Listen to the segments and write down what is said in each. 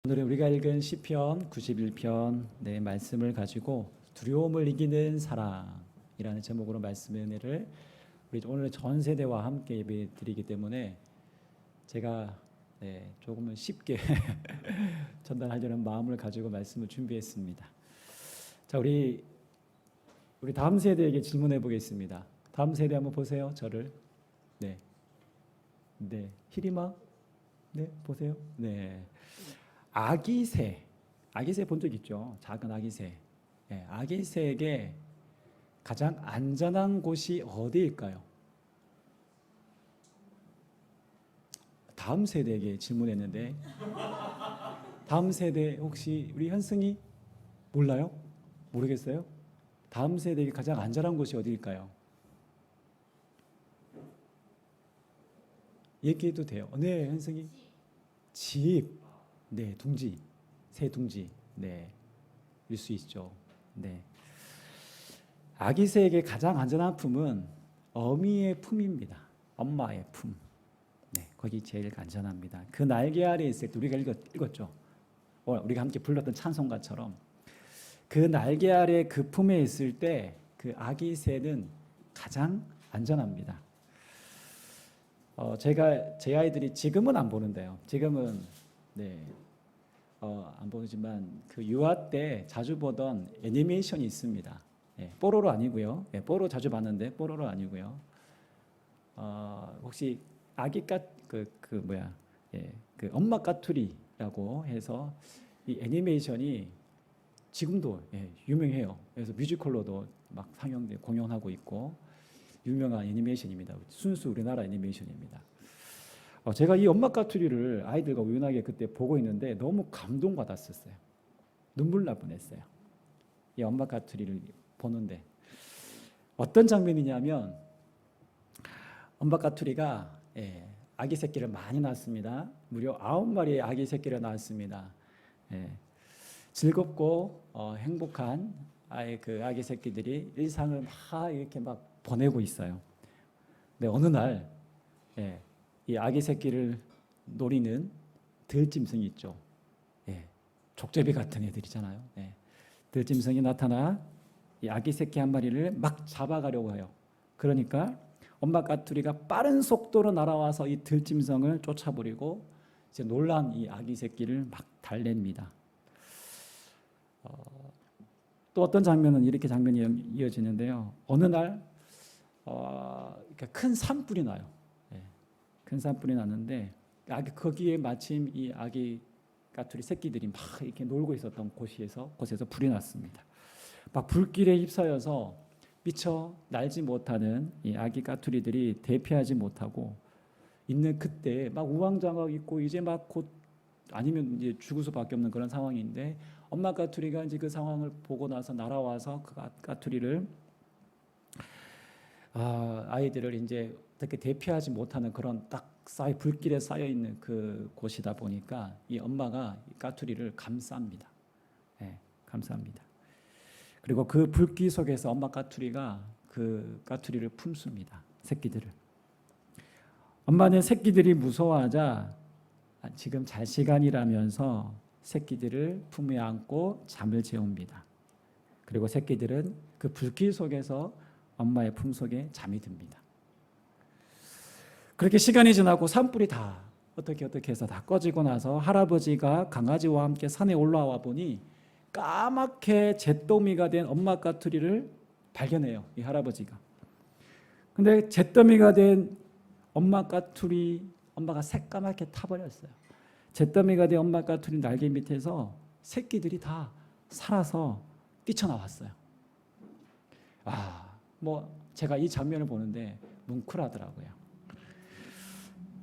오늘 우리가 읽은 시편 91편 말씀을 가지고 두려움을 이기는 사랑이라는 제목으로 말씀의 은혜를 우리 오늘 전 세대와 함께 예배드리기 때문에 제가 조금은 쉽게 전달하려는 마음을 가지고 말씀을 준비했습니다. 자, 우리 다음 세대에게 질문해 보겠습니다. 다음 세대 한번 보세요. 저를. 네. 히리마. 네, 보세요. 네. 아기새 본 적 있죠? 작은 아기새. 아기새에게 가장 안전한 곳이 어디일까요? 다음 세대에게 질문했는데 다음 세대 혹시 우리 현승이 몰라요? 모르겠어요? 다음 세대에게 가장 안전한 곳이 어디일까요? 얘기해도 돼요. 네, 현승이. 집. 네, 둥지, 새 둥지, 일 수 있죠. 네, 아기새에게 가장 안전한 품은 어미의 품입니다. 엄마의 품. 네, 거기 제일 안전합니다. 그 날개 아래에 있을 때 우리가 읽었죠. 우리가 함께 불렀던 찬송가처럼 그 날개 아래 그 품에 있을 때 그 아기새는 가장 안전합니다. 제가 제 아이들이 지금은 안 보는데요. 지금은 안 보지만 그 유아 때 자주 보던 애니메이션이 있습니다. 뽀로로 아니고요. 뽀로 자주 봤는데 뽀로로 아니고요. 혹시 아기 그 엄마 까투리라고 해서 이 애니메이션이 지금도 유명해요. 그래서 뮤지컬로도 막 상영돼 공연하고 있고 유명한 애니메이션입니다. 순수 우리나라 애니메이션입니다. 제가 이 엄마 까투리를 아이들과 우연하게 그때 보고 있는데 너무 감동받았었어요. 눈물 날 뻔했어요. 이 엄마 까투리를 보는데 어떤 장면이냐면 엄마 까투리가 아기 새끼를 많이 낳았습니다. 무려 9마리의 아기 새끼를 낳았습니다. 즐겁고 행복한 그 아기 새끼들이 일상을 막 이렇게 막 보내고 있어요. 근데 어느 날 이 아기 새끼를 노리는 들짐승이 있죠. 족제비 같은 애들이잖아요. 들짐승이 나타나 이 아기 새끼 한 마리를 막 잡아가려고 해요. 그러니까 엄마 까투리가 빠른 속도로 날아와서 이 들짐승을 쫓아버리고 이제 놀란 이 아기 새끼를 막 달랩니다. 또 어떤 장면은 이렇게 장면이 이어지는데요. 어느 날 큰 산불이 나요. 큰 산불이 났는데 거기에 마침 이 아기 까투리 새끼들이 막 이렇게 놀고 있었던 곳에서 불이 났습니다. 막 불길에 휩싸여서 미처 날지 못하는 이 아기 까투리들이 대피하지 못하고 있는 그때 막 우왕좌왕 있고 이제 막 곧 아니면 이제 죽을 수밖에 없는 그런 상황인데 엄마 까투리가 이제 그 상황을 보고 나서 날아와서 그 까투리를 아이들을 이제 어떻게 대피하지 못하는 그런 딱 불길에 쌓여 있는 그 곳이다 보니까 이 엄마가 이 까투리를 감쌉니다. 감쌉니다. 그리고 그 불길 속에서 엄마 까투리가 그 까투리를 품습니다. 새끼들을. 엄마는 새끼들이 무서워하자 지금 잘 시간이라면서 새끼들을 품에 안고 잠을 재웁니다. 그리고 새끼들은 그 불길 속에서 엄마의 품 속에 잠이 듭니다. 그렇게 시간이 지나고 산불이 다 어떻게 해서 다 꺼지고 나서 할아버지가 강아지와 함께 산에 올라와 보니 까맣게 잿더미가 된 엄마 까투리를 발견해요. 이 할아버지가. 근데 잿더미가 된 엄마 까투리, 엄마가 새까맣게 타버렸어요. 잿더미가 된 엄마 까투리 날개 밑에서 새끼들이 다 살아서 뛰쳐나왔어요. 제가 이 장면을 보는데 뭉클하더라고요.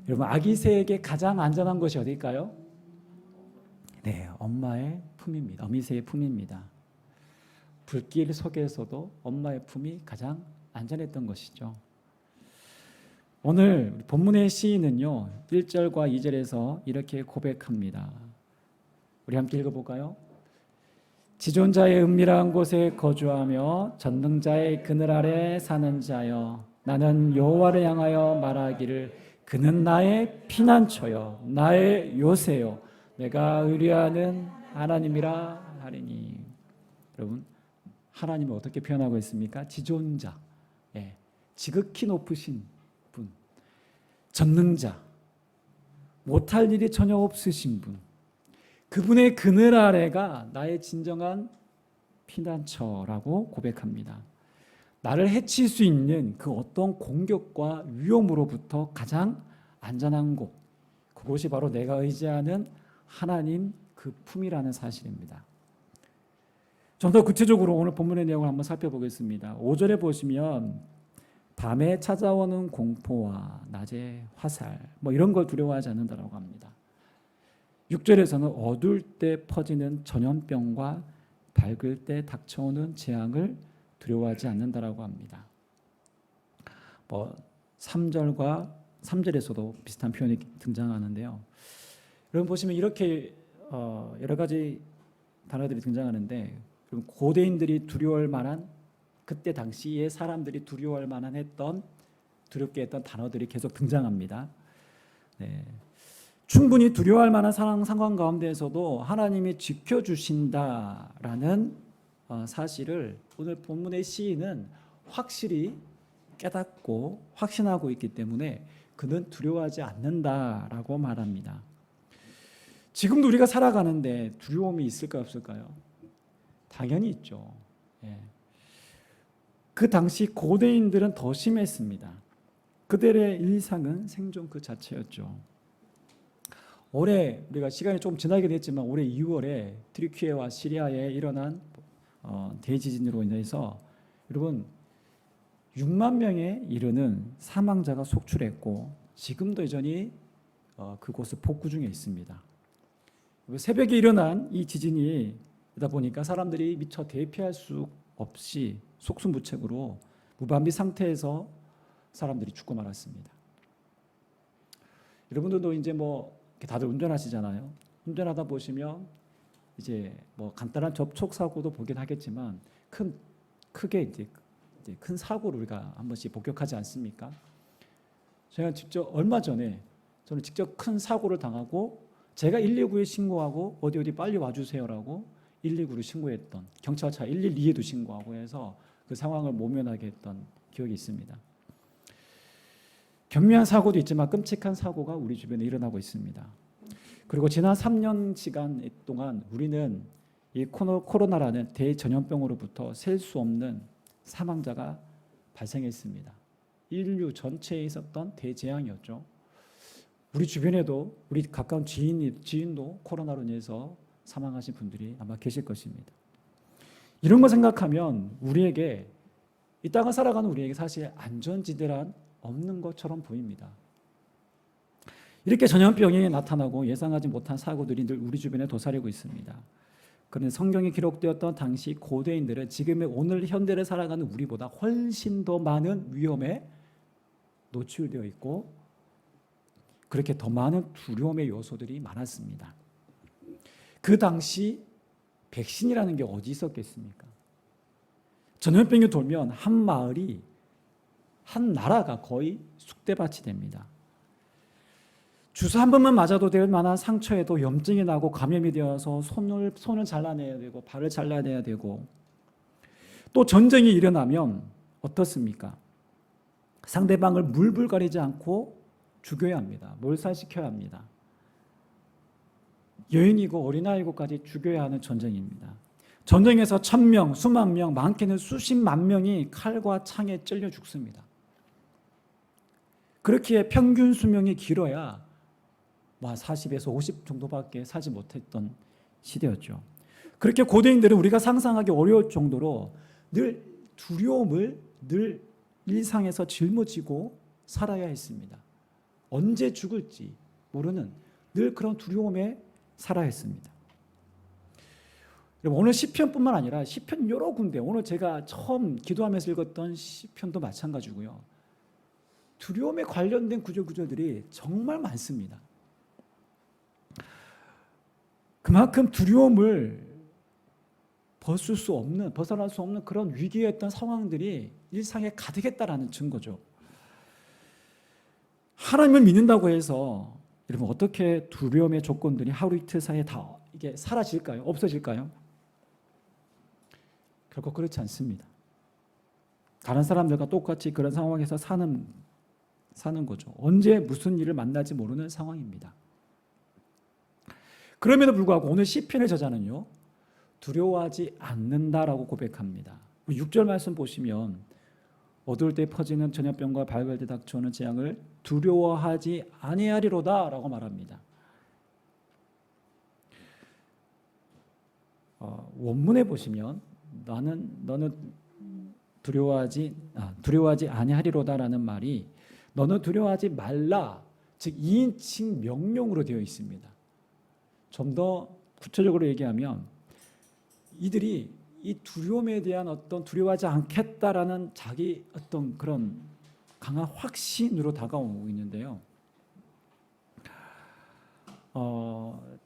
여러분, 아기 새에게 가장 안전한 곳이 어딜까요? 네, 엄마의 품입니다. 어미새의 품입니다. 불길 속에서도 엄마의 품이 가장 안전했던 것이죠. 오늘 본문의 시인은요 1절과 2절에서 이렇게 고백합니다. 우리 함께 읽어볼까요? 지존자의 은밀한 곳에 거주하며 전능자의 그늘 아래 사는 자여, 나는 여호와를 향하여 말하기를 그는 나의 피난처요 나의 요새요 내가 의뢰하는 하나님이라 하리니. 여러분, 하나님을 어떻게 표현하고 있습니까? 지존자, 예, 지극히 높으신 분, 전능자, 못할 일이 전혀 없으신 분, 그분의 그늘 아래가 나의 진정한 피난처라고 고백합니다. 나를 해칠 수 있는 그 어떤 공격과 위험으로부터 가장 안전한 곳, 그곳이 바로 내가 의지하는 하나님 그 품이라는 사실입니다. 좀 더 구체적으로 오늘 본문의 내용을 한번 살펴보겠습니다. 5절에 보시면 밤에 찾아오는 공포와 낮의 화살, 뭐 이런 걸 두려워하지 않는다라고 합니다. 6절에서는 어두울 때 퍼지는 전염병과 밝을 때 닥쳐오는 재앙을 두려워하지 않는다라고 합니다. 3절에서도 비슷한 표현이 등장하는데요. 여러분 보시면 이렇게 여러 가지 단어들이 등장하는데, 고대인들이 두려워할 만한, 그때 당시에 사람들이 두려워할 만한 두렵게 했던 단어들이 계속 등장합니다. 네. 충분히 두려워할 만한 상황 가운데에서도 하나님이 지켜주신다라는 사실을 오늘 본문의 시인은 확실히 깨닫고 확신하고 있기 때문에 그는 두려워하지 않는다라고 말합니다. 지금도 우리가 살아가는데 두려움이 있을까요, 없을까요? 당연히 있죠. 예. 그 당시 고대인들은 더 심했습니다. 그들의 일상은 생존 그 자체였죠. 올해 우리가 시간이 좀 지나긴 했지만 올해 2월에 트리키예와 시리아에 일어난 대지진으로 인해서 여러분 6만 명에 이르는 사망자가 속출했고 지금도 여전히 그곳을 복구 중에 있습니다. 새벽에 일어난 이 지진이다 보니까 사람들이 미처 대피할 수 없이 속수무책으로 무방비 상태에서 사람들이 죽고 말았습니다. 여러분들도 이제 다들 운전하시잖아요. 운전하다 보시면 이제 간단한 접촉 사고도 보긴 하겠지만 크게 이제 큰 사고를 우리가 한 번씩 목격하지 않습니까? 제가 얼마 전에 저는 직접 큰 사고를 당하고 제가 119에 신고하고 어디 빨리 와주세요라고 119를 신고했던, 경찰차 112에도 신고하고 해서 그 상황을 모면하게 했던 기억이 있습니다. 경미한 사고도 있지만 끔찍한 사고가 우리 주변에 일어나고 있습니다. 그리고 지난 3년 시간 동안 우리는 이 코로나라는 대전염병으로부터 셀 수 없는 사망자가 발생했습니다. 인류 전체에 있었던 대재앙이었죠. 우리 주변에도 우리 가까운 지인도 코로나로 인해서 사망하신 분들이 아마 계실 것입니다. 이런 거 생각하면 우리에게, 이 땅을 살아가는 우리에게 사실 안전지대란 없는 것처럼 보입니다. 이렇게 전염병이 나타나고 예상하지 못한 사고들이 늘 우리 주변에 도사리고 있습니다. 그런데 성경에 기록되었던 당시 고대인들은 지금의 오늘 현대를 살아가는 우리보다 훨씬 더 많은 위험에 노출되어 있고 그렇게 더 많은 두려움의 요소들이 많았습니다. 그 당시 백신이라는 게 어디 있었겠습니까? 전염병이 돌면 한 마을이, 한 나라가 거의 쑥대밭이 됩니다. 주사 한 번만 맞아도 될 만한 상처에도 염증이 나고 감염이 되어서 손을 잘라내야 되고 발을 잘라내야 되고, 또 전쟁이 일어나면 어떻습니까? 상대방을 물불 가리지 않고 죽여야 합니다. 몰살시켜야 합니다. 여인이고 어린아이고까지 죽여야 하는 전쟁입니다. 전쟁에서 1000명, 수만 명, 많게는 수십만 명이 칼과 창에 찔려 죽습니다. 그렇기에 평균 수명이 길어야 40에서 50 정도밖에 살지 못했던 시대였죠. 그렇게 고대인들은 우리가 상상하기 어려울 정도로 늘 두려움을 늘 일상에서 짊어지고 살아야 했습니다. 언제 죽을지 모르는 늘 그런 두려움에 살아야 했습니다. 여러분, 오늘 시편뿐만 아니라 시편 여러 군데, 오늘 제가 처음 기도하면서 읽었던 시편도 마찬가지고요. 두려움에 관련된 구절들이 정말 많습니다. 그만큼 두려움을 벗어날 수 없는 그런 위기였던 상황들이 일상에 가득했다라는 증거죠. 하나님을 믿는다고 해서 여러분 어떻게 두려움의 조건들이 하루 이틀 사이에 다 이게 사라질까요? 없어질까요? 결코 그렇지 않습니다. 다른 사람들과 똑같이 그런 상황에서 사는 거죠. 언제 무슨 일을 만날지 모르는 상황입니다. 그럼에도 불구하고 오늘 시편의 저자는요, 두려워하지 않는다라고 고백합니다. 6절 말씀 보시면 어두울 때 퍼지는 전염병과 밝을 때 닥쳐오는 재앙을 두려워하지 아니하리로다라고 말합니다. 원문에 보시면 너는 두려워하지 아니하리로다라는 말이 너는 두려워하지 말라, 즉 2인칭 명령으로 되어 있습니다. 좀 더 구체적으로 얘기하면 이들이 이 두려움에 대한 어떤 두려워하지 않겠다라는 자기 어떤 그런 강한 확신으로 다가오고 있는데요.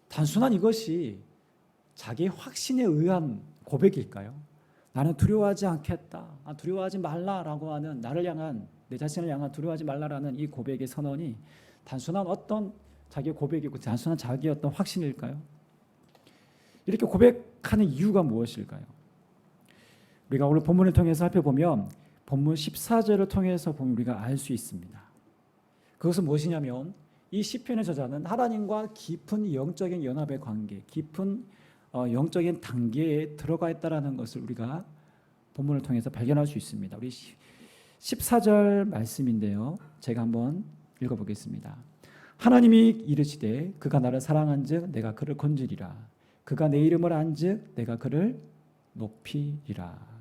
단순한 이것이 자기의 확신에 의한 고백일까요? 나는 두려워하지 않겠다, 두려워하지 말라라고 하는 나를 향한, 내 자신을 향한 두려워하지 말라라는 이 고백의 선언이 단순한 어떤 자기의 고백이고 단순한 자기의 어떤 확신일까요? 이렇게 고백하는 이유가 무엇일까요? 우리가 오늘 본문을 통해서 살펴보면 본문 14절을 통해서 보면 우리가 알 수 있습니다. 그것은 무엇이냐면 이 시편의 저자는 하나님과 깊은 영적인 연합의 관계, 깊은 영적인 단계에 들어가 있다는 것을 우리가 본문을 통해서 발견할 수 있습니다. 우리 14절 말씀인데요, 제가 한번 읽어보겠습니다. 하나님이 이르시되 그가 나를 사랑한즉 내가 그를 건지리라. 그가 내 이름을 안즉 내가 그를 높이리라.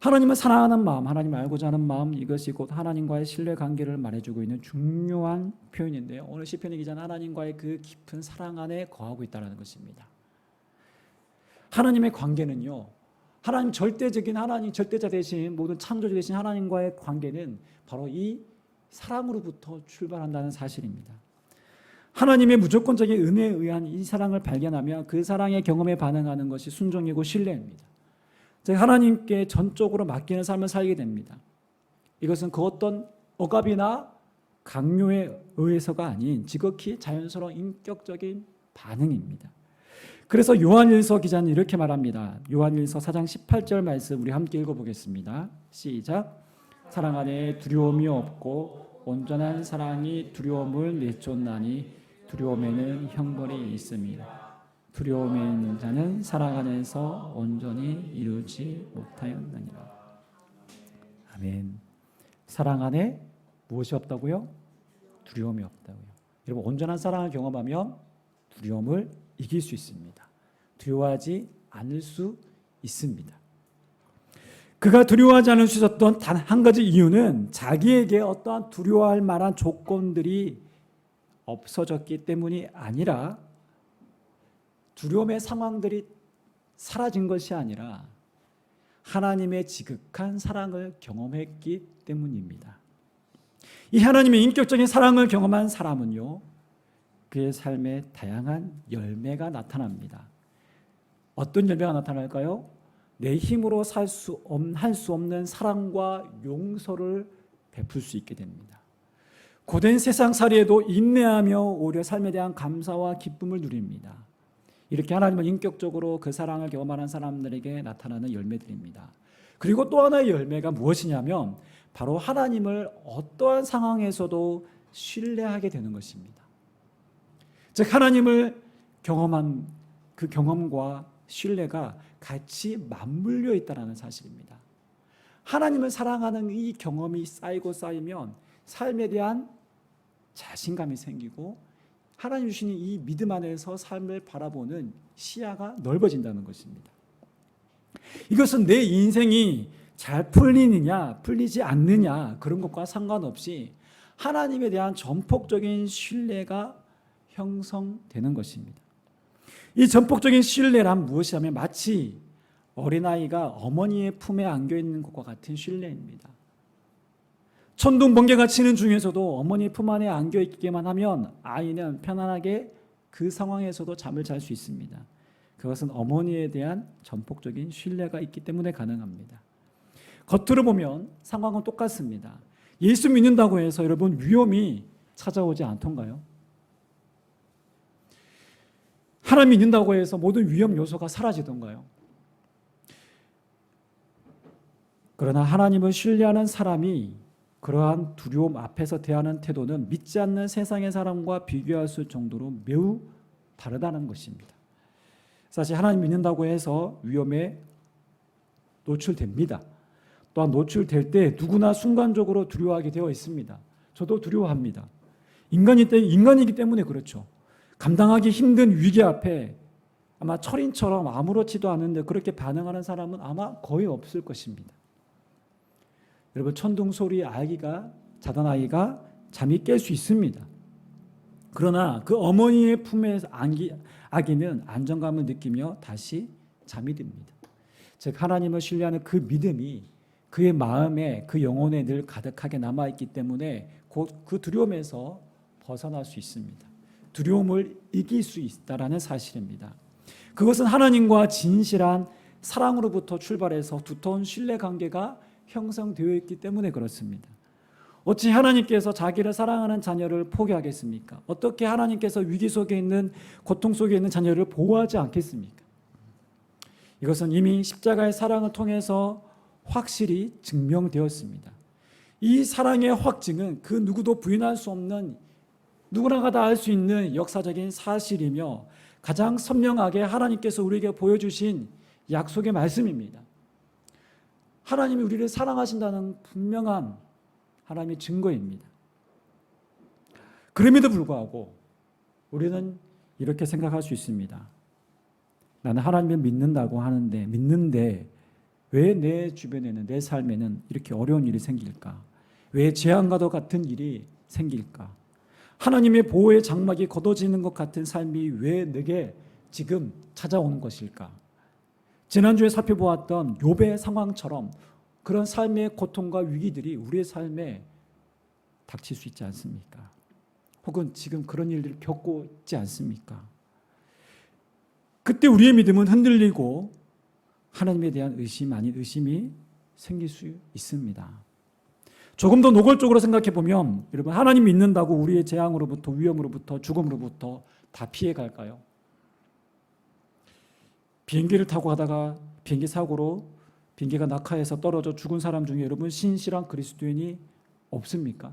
하나님을 사랑하는 마음, 하나님을 알고자 하는 마음, 이것이 곧 하나님과의 신뢰 관계를 말해주고 있는 중요한 표현인데요, 오늘 시편의 기자는 하나님과의 그 깊은 사랑 안에 거하고 있다는 것입니다. 하나님의 관계는요, 하나님 절대적인 하나님, 절대자 되신 모든 창조주 되신 하나님과의 관계는 바로 이 사랑으로부터 출발한다는 사실입니다. 하나님의 무조건적인 은혜에 의한 이 사랑을 발견하며 그 사랑의 경험에 반응하는 것이 순종이고 신뢰입니다. 즉 하나님께 전적으로 맡기는 삶을 살게 됩니다. 이것은 그 어떤 억압이나 강요에 의해서가 아닌 지극히 자연스러운 인격적인 반응입니다. 그래서 요한일서 기자는 이렇게 말합니다. 요한일서 4장 18절 말씀 우리 함께 읽어보겠습니다. 시작. 사랑 안에 두려움이 없고 온전한 사랑이 두려움을 내쫓나니 두려움에는 형벌이 있습니다. 두려움에 있는 자는 사랑 안에서 온전히 이루지 못하였느니라. 아멘. 사랑 안에 무엇이 없다고요? 두려움이 없다고요. 여러분 온전한 사랑을 경험하면 두려움을 이길 수 있습니다. 두려워하지 않을 수 있습니다. 그가 두려워하지 않을 수 있었던 단 한 가지 이유는 자기에게 어떠한 두려워할 만한 조건들이 없어졌기 때문이 아니라 두려움의 상황들이 사라진 것이 아니라 하나님의 지극한 사랑을 경험했기 때문입니다. 이 하나님의 인격적인 사랑을 경험한 사람은요, 그의 삶에 다양한 열매가 나타납니다. 어떤 열매가 나타날까요? 내 힘으로 할 수 없는 사랑과 용서를 베풀 수 있게 됩니다. 고된 세상살이에도 인내하며 오히려 삶에 대한 감사와 기쁨을 누립니다. 이렇게 하나님은 인격적으로 그 사랑을 경험하는 사람들에게 나타나는 열매들입니다. 그리고 또 하나의 열매가 무엇이냐면 바로 하나님을 어떠한 상황에서도 신뢰하게 되는 것입니다. 즉 하나님을 경험한 그 경험과 신뢰가 같이 맞물려 있다는 사실입니다. 하나님을 사랑하는 이 경험이 쌓이고 쌓이면 삶에 대한 자신감이 생기고 하나님 주시는 이 믿음 안에서 삶을 바라보는 시야가 넓어진다는 것입니다. 이것은 내 인생이 잘 풀리느냐 풀리지 않느냐 그런 것과 상관없이 하나님에 대한 전폭적인 신뢰가 형성되는 것입니다. 이 전폭적인 신뢰란 무엇이냐면 마치 어린아이가 어머니의 품에 안겨있는 것과 같은 신뢰입니다. 천둥 번개가 치는 중에서도 어머니 품 안에 안겨있기만 하면 아이는 편안하게 그 상황에서도 잠을 잘 수 있습니다. 그것은 어머니에 대한 전폭적인 신뢰가 있기 때문에 가능합니다. 겉으로 보면 상황은 똑같습니다. 예수 믿는다고 해서 여러분 위험이 찾아오지 않던가요? 하나님 믿는다고 해서 모든 위험 요소가 사라지던가요? 그러나 하나님을 신뢰하는 사람이 그러한 두려움 앞에서 대하는 태도는 믿지 않는 세상의 사람과 비교할 수 정도로 매우 다르다는 것입니다. 사실 하나님 믿는다고 해서 위험에 노출됩니다. 또한 노출될 때 누구나 순간적으로 두려워하게 되어 있습니다. 저도 두려워합니다. 인간이기 때문에 그렇죠. 감당하기 힘든 위기 앞에 아마 철인처럼 아무렇지도 않은데 그렇게 반응하는 사람은 아마 거의 없을 것입니다. 여러분, 천둥 소리에 자던 아이가 잠이 깰 수 있습니다. 그러나 그 어머니의 품에서 아기는 안정감을 느끼며 다시 잠이 듭니다. 즉 하나님을 신뢰하는 그 믿음이 그의 마음에, 그 영혼에 늘 가득하게 남아있기 때문에 곧 그 두려움에서 벗어날 수 있습니다. 두려움을 이길 수 있다라는 사실입니다. 그것은 하나님과 진실한 사랑으로부터 출발해서 두터운 신뢰관계가 형성되어 있기 때문에 그렇습니다. 어찌 하나님께서 자기를 사랑하는 자녀를 포기하겠습니까? 어떻게 하나님께서 위기 속에 있는, 고통 속에 있는 자녀를 보호하지 않겠습니까? 이것은 이미 십자가의 사랑을 통해서 확실히 증명되었습니다. 이 사랑의 확증은 그 누구도 부인할 수 없는, 누구나가 다 알 수 있는 역사적인 사실이며 가장 선명하게 하나님께서 우리에게 보여주신 약속의 말씀입니다. 하나님이 우리를 사랑하신다는 분명한 하나님의 증거입니다. 그럼에도 불구하고 우리는 이렇게 생각할 수 있습니다. 나는 하나님을 믿는데 왜 내 주변에는, 내 삶에는 이렇게 어려운 일이 생길까? 왜 재앙과도 같은 일이 생길까? 하나님의 보호의 장막이 걷어지는 것 같은 삶이 왜 내게 지금 찾아오는 것일까? 지난주에 살펴보았던 욥의 상황처럼 그런 삶의 고통과 위기들이 우리의 삶에 닥칠 수 있지 않습니까? 혹은 지금 그런 일들을 겪고 있지 않습니까? 그때 우리의 믿음은 흔들리고 하나님에 대한 의심 아닌 의심이 생길 수 있습니다. 조금 더 노골적으로 생각해 보면, 여러분, 하나님 믿는다고 우리의 재앙으로부터, 위험으로부터, 죽음으로부터 다 피해 갈까요? 비행기를 타고 가다가 비행기 사고로 비행기가 낙하해서 떨어져 죽은 사람 중에 여러분 신실한 그리스도인이 없습니까?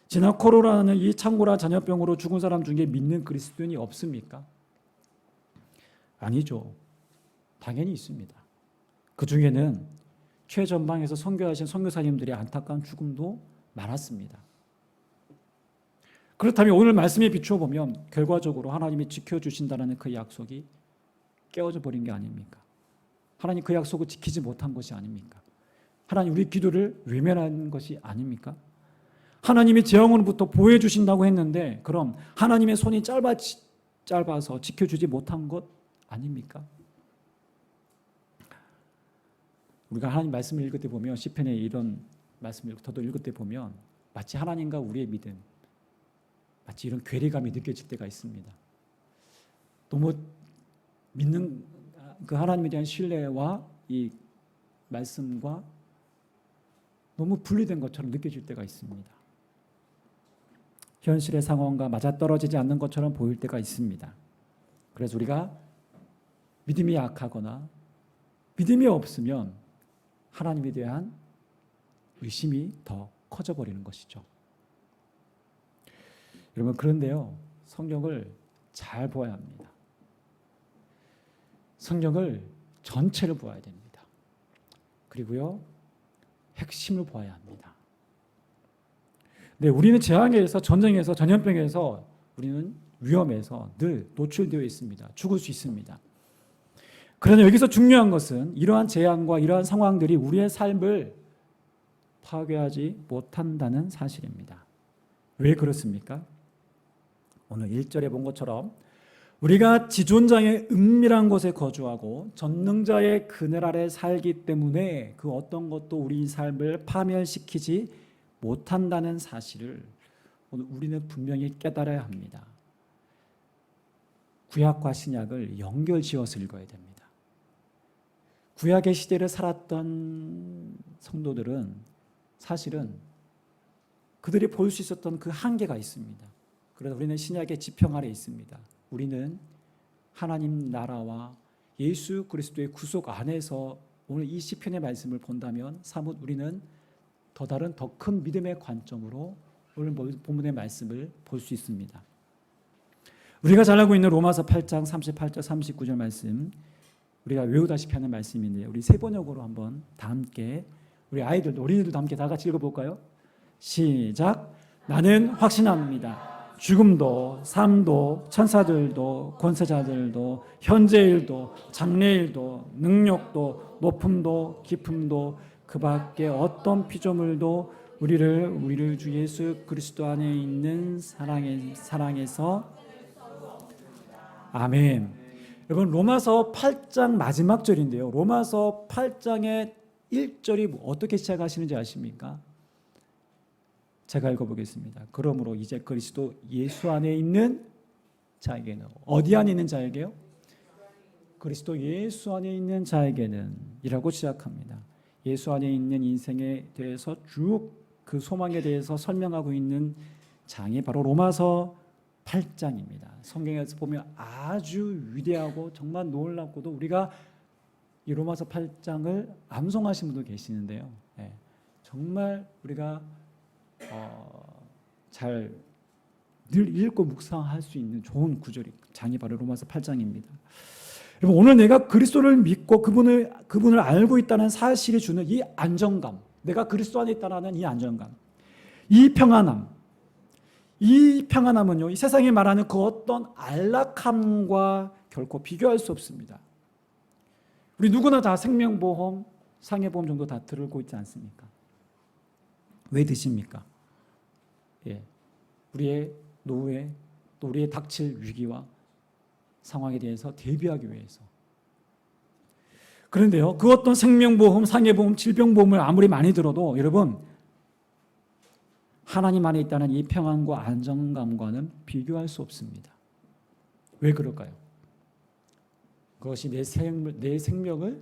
지난 코로나는 이 창고라 잔여병으로 죽은 사람 중에 믿는 그리스도인이 없습니까? 아니죠. 당연히 있습니다. 그 중에는 최전방에서 선교하신 선교사님들의 안타까운 죽음도 많았습니다. 그렇다면 오늘 말씀에 비추어 보면 결과적으로 하나님이 지켜주신다는 그 약속이 깨어져 버린 게 아닙니까? 하나님 그 약속을 지키지 못한 것이 아닙니까? 하나님 우리 기도를 외면한 것이 아닙니까? 하나님이 재앙으로부터 보호해 주신다고 했는데 그럼 하나님의 손이 짧아서 지켜주지 못한 것 아닙니까? 우리가 하나님 말씀을 읽을 때 보면, 시편에 이런 말씀을 저도 읽을 때 보면 마치 하나님과 우리의 믿음, 마치 이런 괴리감이 느껴질 때가 있습니다. 너무 믿는 그 하나님에 대한 신뢰와 이 말씀과 너무 분리된 것처럼 느껴질 때가 있습니다. 현실의 상황과 맞아떨어지지 않는 것처럼 보일 때가 있습니다. 그래서 우리가 믿음이 약하거나 믿음이 없으면 하나님에 대한 의심이 더 커져 버리는 것이죠. 여러분, 그런데요, 성경을 잘 보아야 합니다. 성경을 전체를 보아야 됩니다. 그리고요, 핵심을 보아야 합니다. 네, 우리는 재앙에서, 전쟁에서, 전염병에서, 우리는 위험에서 늘 노출되어 있습니다. 죽을 수 있습니다. 그러나 여기서 중요한 것은 이러한 재앙과 이러한 상황들이 우리의 삶을 파괴하지 못한다는 사실입니다. 왜 그렇습니까? 오늘 1절에 본 것처럼 우리가 지존장의 은밀한 곳에 거주하고 전능자의 그늘 아래 살기 때문에 그 어떤 것도 우리 삶을 파멸시키지 못한다는 사실을 오늘 우리는 분명히 깨달아야 합니다. 구약과 신약을 연결지어서 읽어야 됩니다. 구약의 시대를 살았던 성도들은 사실은 그들이 볼 수 있었던 그 한계가 있습니다. 그래서 우리는 신약의 지평 아래 있습니다. 우리는 하나님 나라와 예수 그리스도의 구속 안에서 오늘 이 시편의 말씀을 본다면 사뭇 우리는 더 다른 더 큰 믿음의 관점으로 오늘 본문의 말씀을 볼 수 있습니다. 우리가 잘 알고 있는 로마서 8장 38절 39절 말씀, 우리가 외우다시피 하는 말씀인데 우리 세 번역으로 한번 다 함께, 우리 아이들도 어린이들도 함께 다 같이 읽어볼까요? 시작. 나는 확신합니다. 죽음도 삶도 천사들도 권세자들도 현재일도 장래일도 능력도 높음도 깊음도 그 밖에 어떤 피조물도 우리를 주 예수 그리스도 안에 있는 사랑에서 아멘. 여러분 로마서 8장 마지막 절인데요. 로마서 8장의 1절이 어떻게 시작하시는지 아십니까? 제가 읽어보겠습니다. 그러므로 이제 그리스도 예수 안에 있는 자에게는, 어디 안에 있는 자에게요? 그리스도 예수 안에 있는 자에게는 이라고 시작합니다. 예수 안에 있는 인생에 대해서 쭉 그 소망에 대해서 설명하고 있는 장이 바로 로마서 8장입니다. 성경에서 보면 아주 위대하고 정말 놀랍고도 우리가 이 로마서 8장을 암송하신 분도 계시는데요. 네, 정말 우리가 잘 늘 읽고 묵상할 수 있는 좋은 구절이 장이 바로 로마서 8장입니다. 여러분 오늘 내가 그리스도를 믿고 그분을 알고 있다는 사실이 주는 이 안정감, 내가 그리스도 안에 있다는 이 안정감, 이 평안함은요, 이 세상이 말하는 그 어떤 안락함과 결코 비교할 수 없습니다. 우리 누구나 다 생명보험, 상해보험 정도 다 들고 있지 않습니까? 왜 드십니까? 예, 우리의 노후에 또 우리의 닥칠 위기와 상황에 대해서 대비하기 위해서. 그런데요, 그 어떤 생명보험, 상해보험, 질병보험을 아무리 많이 들어도 여러분 하나님 안에 있다는 이 평안과 안정감과는 비교할 수 없습니다. 왜 그럴까요? 그것이 내 생명을,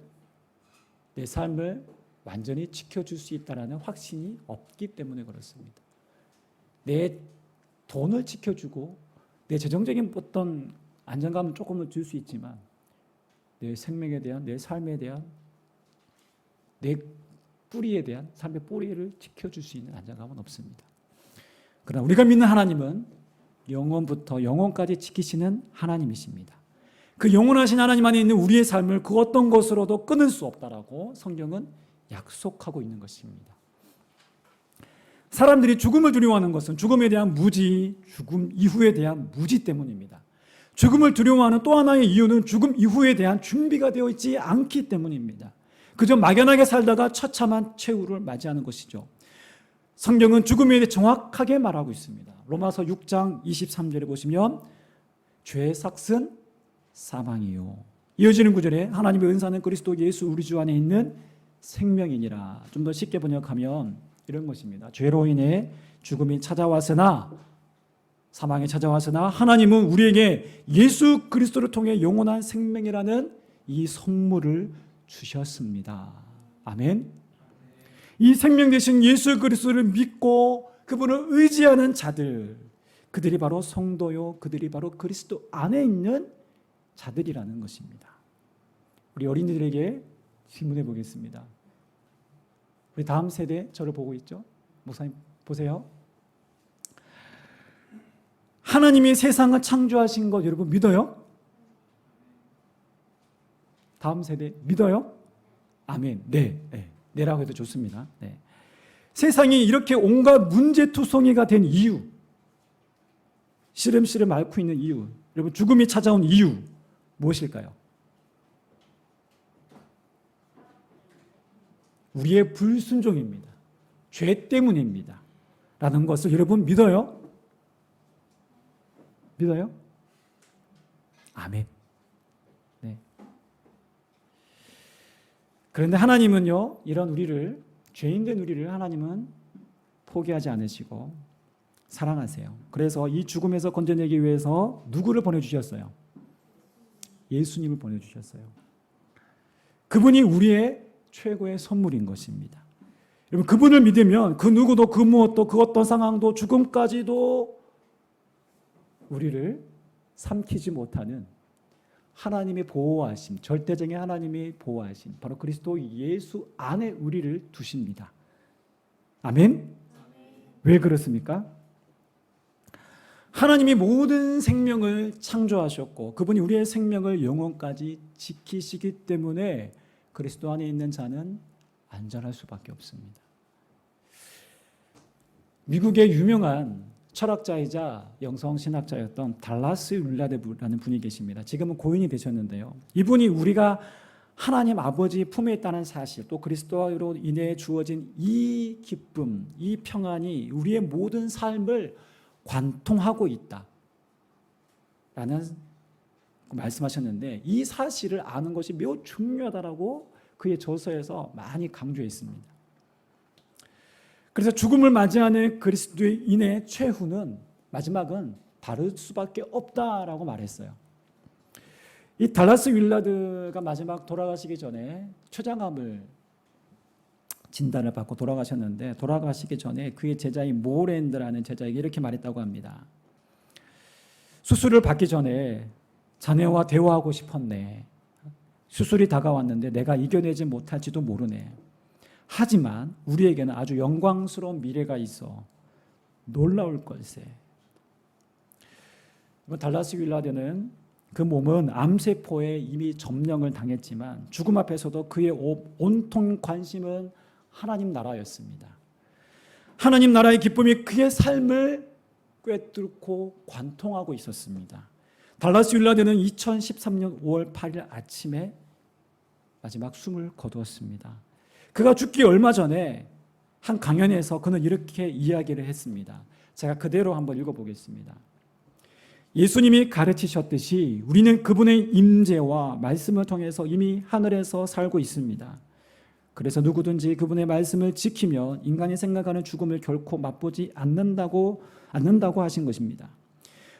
내 삶을 완전히 지켜줄 수 있다는 확신이 없기 때문에 그렇습니다. 내 돈을 지켜주고 내 재정적인 어떤 안정감은 조금은 줄 수 있지만 내 생명에 대한, 내 삶에 대한, 내 뿌리에 대한, 삶의 뿌리를 지켜줄 수 있는 안정감은 없습니다. 그러나 우리가 믿는 하나님은 영원부터 영원까지 지키시는 하나님이십니다. 그 영원하신 하나님 안에 있는 우리의 삶을 그 어떤 것으로도 끊을 수 없다라고 성경은 약속하고 있는 것입니다. 사람들이 죽음을 두려워하는 것은 죽음에 대한 무지, 죽음 이후에 대한 무지 때문입니다. 죽음을 두려워하는 또 하나의 이유는 죽음 이후에 대한 준비가 되어 있지 않기 때문입니다. 그저 막연하게 살다가 처참한 최후를 맞이하는 것이죠. 성경은 죽음에 대해 정확하게 말하고 있습니다. 로마서 6장 23절에 보시면 죄의 삭은 사망이요, 이어지는 구절에 하나님의 은사는 그리스도 예수 우리 주 안에 있는 생명이니라. 좀 더 쉽게 번역하면 이런 것입니다. 죄로 인해 죽음이 찾아왔으나, 사망이 찾아왔으나 하나님은 우리에게 예수 그리스도를 통해 영원한 생명이라는 이 선물을 주셨습니다. 아멘. 이 생명 되신 예수 그리스도를 믿고 그분을 의지하는 자들, 그들이 바로 성도요, 그들이 바로 그리스도 안에 있는 자들이라는 것입니다. 우리 어린이들에게 질문해 보겠습니다. 우리 다음 세대 저를 보고 있죠? 목사님 보세요. 하나님이 세상을 창조하신 것 여러분 믿어요? 다음 세대 믿어요? 아멘. 네, 네. 네라고 해도 좋습니다. 네. 세상이 이렇게 온갖 문제투성이가 된 이유, 시름시름 앓고 있는 이유, 여러분 죽음이 찾아온 이유 무엇일까요? 우리의 불순종입니다. 죄 때문입니다. 라는 것을 여러분 믿어요? 믿어요? 아멘. 네. 그런데 하나님은요, 이런 우리를, 죄인된 우리를 하나님은 포기하지 않으시고 사랑하세요. 그래서 이 죽음에서 건져내기 위해서 누구를 보내주셨어요? 예수님을 보내주셨어요. 그분이 우리의 최고의 선물인 것입니다. 여러분, 그분을 믿으면 그 누구도 그 무엇도 그 어떤 상황도 죽음까지도 우리를 삼키지 못하는 하나님의 보호하심, 절대적인 하나님의 보호하심, 바로 그리스도 예수 안에 우리를 두십니다. 아멘? 왜 그렇습니까? 하나님이 모든 생명을 창조하셨고 그분이 우리의 생명을 영원까지 지키시기 때문에 그리스도 안에 있는 자는 안전할 수밖에 없습니다. 미국의 유명한 철학자이자 영성신학자였던 달라스 윌라드라는 분이 계십니다. 지금은 고인이 되셨는데요. 이분이 우리가 하나님 아버지 품에 있다는 사실, 또 그리스도로 인해 주어진 이 기쁨, 이 평안이 우리의 모든 삶을 관통하고 있다라는 말씀하셨는데, 이 사실을 아는 것이 매우 중요하다라고 그의 저서에서 많이 강조했습니다. 그래서 죽음을 맞이하는 그리스도인의 최후는, 마지막은 다를 수밖에 없다라고 말했어요. 이 달라스 윌라드가 마지막 돌아가시기 전에 췌장암을 진단을 받고 돌아가셨는데, 돌아가시기 전에 그의 제자인 모랜드라는 제자에게 이렇게 말했다고 합니다. 수술을 받기 전에 자네와 대화하고 싶었네. 수술이 다가왔는데 내가 이겨내지 못할지도 모르네. 하지만 우리에게는 아주 영광스러운 미래가 있어 놀라울 걸세. 달라스 윌라드는 그 몸은 암세포에 이미 점령을 당했지만 죽음 앞에서도 그의 온통 관심은 하나님 나라였습니다. 하나님 나라의 기쁨이 그의 삶을 꿰뚫고 관통하고 있었습니다. 달라스 윌라드는 2013년 5월 8일 아침에 마지막 숨을 거두었습니다. 그가 죽기 얼마 전에 한 강연에서 그는 이렇게 이야기를 했습니다. 제가 그대로 한번 읽어보겠습니다. 예수님이 가르치셨듯이 우리는 그분의 임재와 말씀을 통해서 이미 하늘에서 살고 있습니다. 그래서 누구든지 그분의 말씀을 지키면 인간이 생각하는 죽음을 결코 맛보지 않는다고 하신 것입니다.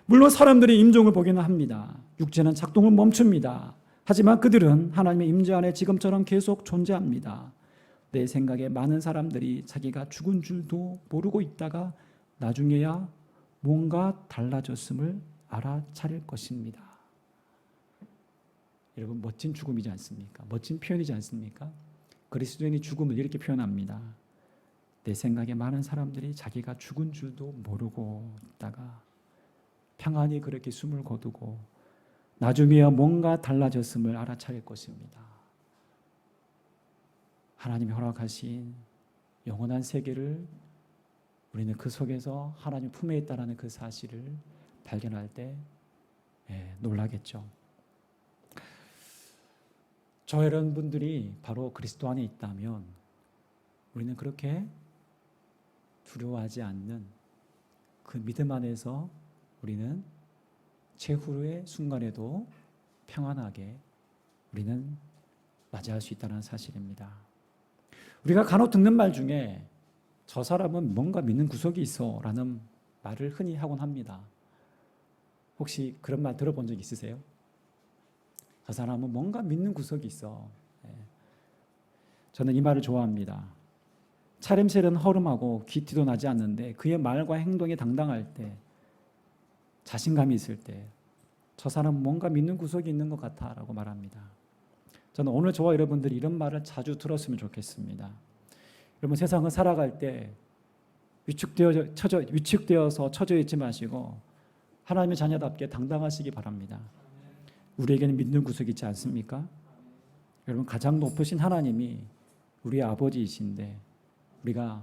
물론 사람들이 임종을 보기는 합니다. 육체는 작동을 멈춥니다. 하지만 그들은 하나님의 임재 안에 지금처럼 계속 존재합니다. 내 생각에 많은 사람들이 자기가 죽은 줄도 모르고 있다가 나중에야 뭔가 달라졌음을 알아차릴 것입니다. 여러분, 멋진 죽음이지 않습니까? 멋진 표현이지 않습니까? 그리스도인이 죽음을 이렇게 표현합니다. 내 생각에 많은 사람들이 자기가 죽은 줄도 모르고 있다가 평안히 그렇게 숨을 거두고 나중에야 뭔가 달라졌음을 알아차릴 것입니다. 하나님이 허락하신 영원한 세계를 우리는 그 속에서 하나님 품에 있다는 그 사실을 발견할 때 놀라겠죠. 저 여러분들이 바로 그리스도 안에 있다면 우리는 그렇게 두려워하지 않는 그 믿음 안에서 우리는 최후의 순간에도 평안하게 우리는 맞이할 수 있다는 사실입니다. 우리가 간혹 듣는 말 중에 저 사람은 뭔가 믿는 구석이 있어 라는 말을 흔히 하곤 합니다. 혹시 그런 말 들어본 적 있으세요? 저 사람은 뭔가 믿는 구석이 있어. 저는 이 말을 좋아합니다. 차림새는 허름하고 귀티도 나지 않는데 그의 말과 행동이 당당할 때, 자신감이 있을 때 저 사람은 뭔가 믿는 구석이 있는 것 같아 라고 말합니다. 저는 오늘 저와 여러분들이 이런 말을 자주 들었으면 좋겠습니다. 여러분, 세상을 살아갈 때 위축되어서 처져 있지 마시고 하나님의 자녀답게 당당하시기 바랍니다. 우리에게는 믿는 구석이 있지 않습니까? 여러분, 가장 높으신 하나님이 우리의 아버지이신데 우리가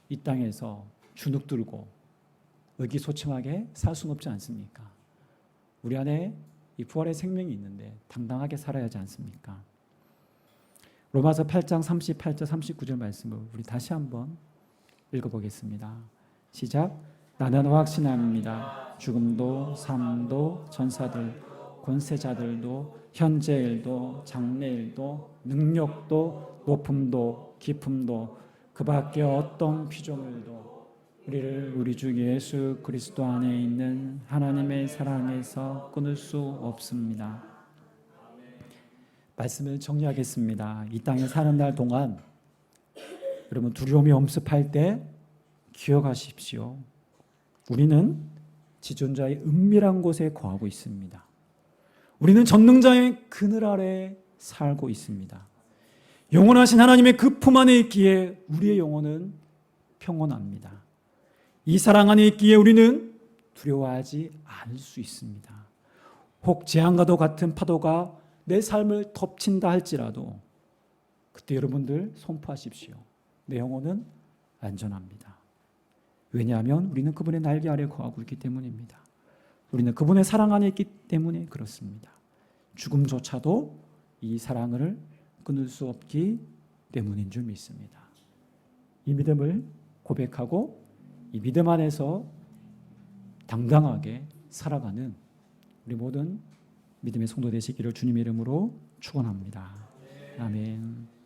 이 땅에서 주눅들고 의기소침하게 살 수는 없지 않습니까? 우리 안에 이 부활의 생명이 있는데 당당하게 살아야 하지 않습니까? 로마서 8장 38절 39절 말씀을 우리 다시 한번 읽어보겠습니다. 시작. 나는 확신합니다. 죽음도 삶도 전사들 권세자들도 현재일도 장래일도 능력도 높음도 깊음도 그 밖에 어떤 피조물도 우리를 우리 주 예수 그리스도 안에 있는 하나님의 사랑에서 끊을 수 없습니다. 말씀을 정리하겠습니다. 이 땅에 사는 날 동안 여러분 두려움이 엄습할 때 기억하십시오. 우리는 지존자의 은밀한 곳에 거하고 있습니다. 우리는 전능자의 그늘 아래 살고 있습니다. 영원하신 하나님의 그 품 안에 있기에 우리의 영혼은 평온합니다. 이 사랑 안에 있기에 우리는 두려워하지 않을 수 있습니다. 혹 재앙과도 같은 파도가 내 삶을 덮친다 할지라도 그때 여러분들 선포하십시오. 내 영혼은 안전합니다. 왜냐하면 우리는 그분의 날개 아래 거하고 있기 때문입니다. 우리는 그분의 사랑 안에 있기 때문에 그렇습니다. 죽음조차도 이 사랑을 끊을 수 없기 때문인 줄 믿습니다. 이 믿음을 고백하고 이 믿음 안에서 당당하게 살아가는 우리 모든 믿음의 성도 되시기를 주님의 이름으로 축원합니다. 아멘.